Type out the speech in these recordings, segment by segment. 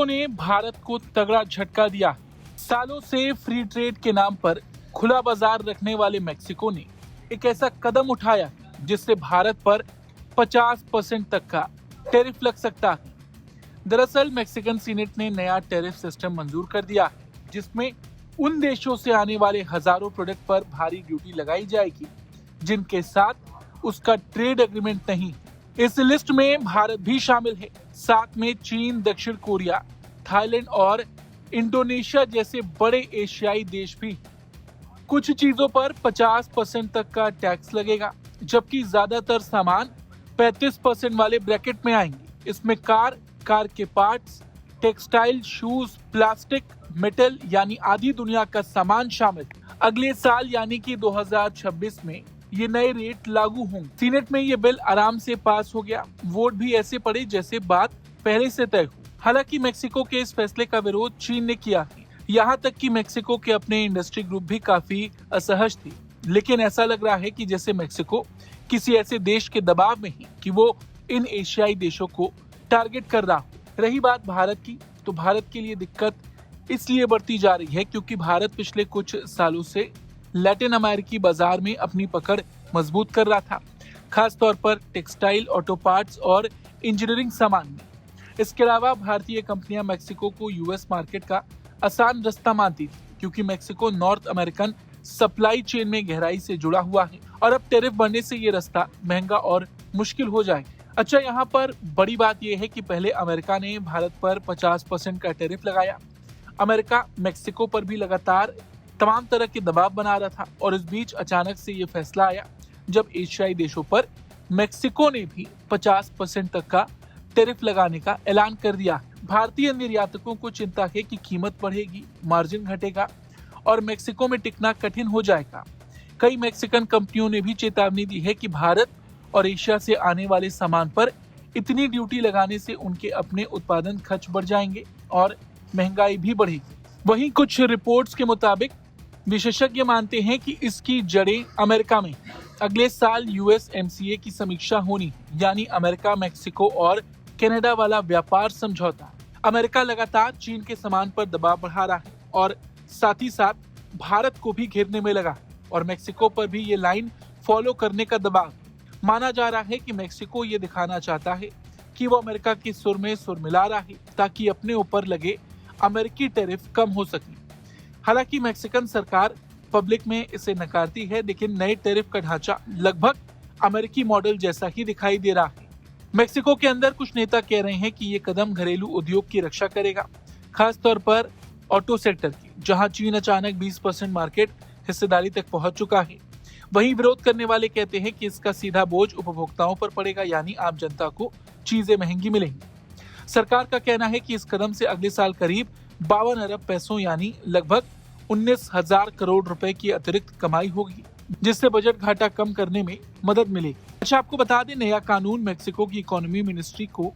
ने भारत को तगड़ा झटका दिया। सालों से फ्री ट्रेड के नाम पर खुला बाजार रखने वाले मेक्सिको ने एक ऐसा कदम उठाया जिससे भारत पर 50% तक का टैरिफ लग सकता है। दरअसल मेक्सिकन सीनेट ने नया टैरिफ सिस्टम मंजूर कर दिया है, जिसमें उन देशों से आने वाले हजारों प्रोडक्ट पर भारी ड्यूटी लगाई जाएगी जिनके साथ उसका ट्रेड एग्रीमेंट नहीं। इस लिस्ट में भारत भी शामिल है। साथ में चीन, दक्षिण कोरिया, थाईलैंड और इंडोनेशिया जैसे बड़े एशियाई देश भी। कुछ चीजों पर 50% तक का टैक्स लगेगा, जबकि ज्यादातर सामान 35% वाले ब्रैकेट में आएंगे। इसमें कार के parts, textile, shoes, plastic, metal यानी आधी दुनिया का सामान शामिल। अगले साल यानी कि 2026 में ये नए रेट लागू होंगे। सीनेट में ये बिल आराम से पास हो गया। वोट भी ऐसे पड़े जैसे बात पहले से तय हो। हालांकि मेक्सिको के इस फैसले का विरोध चीन ने किया है। यहाँ तक कि मेक्सिको के अपने इंडस्ट्री ग्रुप भी काफी असहज थे। लेकिन ऐसा लग रहा है कि जैसे मेक्सिको किसी ऐसे देश के दबाव में है कि वो इन एशियाई देशों को टारगेट कर रहा हो। रही बात भारत की, तो भारत के लिए दिक्कत इसलिए बढ़ती जा रही है क्योंकि भारत पिछले कुछ सालों से लैटिन अमेरिकी बाजार में अपनी पकड़ मजबूत कर रहा था, खास तौर पर टेक्सटाइल, ऑटो पार्ट्स और इंजीनियरिंग सामान में। इसके अलावा भारतीय कंपनियां मेक्सिको को यूएस मार्केट का आसान रास्ता मानती थी क्योंकि Mexico north American supply chain में गहराई से जुड़ा हुआ है और अब टैरिफ बढ़ने से ये रास्ता महंगा और मुश्किल हो जाएगा। अच्छा, यहाँ पर बड़ी बात यह है कि पहले अमेरिका ने भारत पर 50% का टैरिफ लगाया। अमेरिका मेक्सिको पर भी लगातार तमाम तरह के दबाव बना रहा था और इस बीच अचानक से ये फैसला आया जब एशियाई देशों पर मेक्सिको ने भी 50% तक का टैरिफ लगाने का ऐलान कर दिया। भारतीय निर्यातकों को चिंता है कि कीमत बढ़ेगी, मार्जिन घटेगा और मेक्सिको में टिकना कठिन हो जाएगा। कई मेक्सिकन कंपनियों ने भी चेतावनी दी है कि भारत और एशिया से आने वाले सामान पर इतनी ड्यूटी लगाने से उनके अपने उत्पादन खर्च बढ़ जाएंगे और महंगाई भी बढ़ेगी। वहीं कुछ रिपोर्ट्स के मुताबिक विशेषज्ञ मानते हैं कि इसकी जड़ें अमेरिका में। अगले साल यूएसएमसीए की समीक्षा होनी, यानी अमेरिका, मेक्सिको और कनाडा वाला व्यापार समझौता। अमेरिका लगातार चीन के सामान पर दबाव बढ़ा रहा है और साथ ही साथ भारत को भी घेरने में लगा और मेक्सिको पर भी ये लाइन फॉलो करने का दबाव। माना जा रहा है कि मेक्सिको ये दिखाना चाहता है कि वो अमेरिका के सुर में सुर मिला रहा है ताकि अपने ऊपर लगे अमेरिकी टैरिफ कम हो सके। हालांकि मेक्सिकन सरकार पब्लिक में इसे नकारती है, लेकिन नए टैरिफ का ढांचा लगभग अमेरिकी मॉडल जैसा ही दिखाई दे रहा है। मेक्सिको के अंदर कुछ नेता कह रहे हैं कि ये कदम घरेलू उद्योग की रक्षा करेगा, खास तौर पर ऑटो सेक्टर की, जहां चीन अचानक 20% मार्केट हिस्सेदारी तक पहुंच चुका है। वहीं विरोध करने वाले कहते हैं कि इसका सीधा बोझ उपभोक्ताओं पर पड़ेगा, यानी आम जनता को चीजें महंगी मिलेंगी। सरकार का कहना है कि इस कदम से अगले साल करीब 52 अरब पैसों यानी लगभग 19,000 करोड़ रुपए की अतिरिक्त कमाई होगी, जिससे बजट घाटा कम करने में मदद मिलेगी। अच्छा, आपको बता दें, नया कानून मेक्सिको की इकोनॉमी मिनिस्ट्री को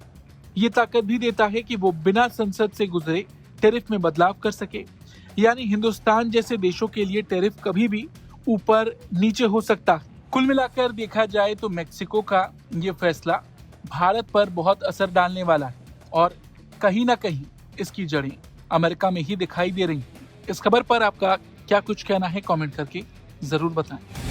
ये ताकत भी देता है कि वो बिना संसद से गुजरे टैरिफ में बदलाव कर सके, यानी हिंदुस्तान जैसे देशों के लिए टैरिफ कभी भी ऊपर नीचे हो सकता है। कुल मिलाकर देखा जाए तो मेक्सिको का ये फैसला भारत पर बहुत असर डालने वाला है और कहीं ना कहीं इसकी जड़ें अमेरिका में ही दिखाई दे रही हैं। इस खबर पर आपका क्या कुछ कहना है, कमेंट करके जरूर बताएं।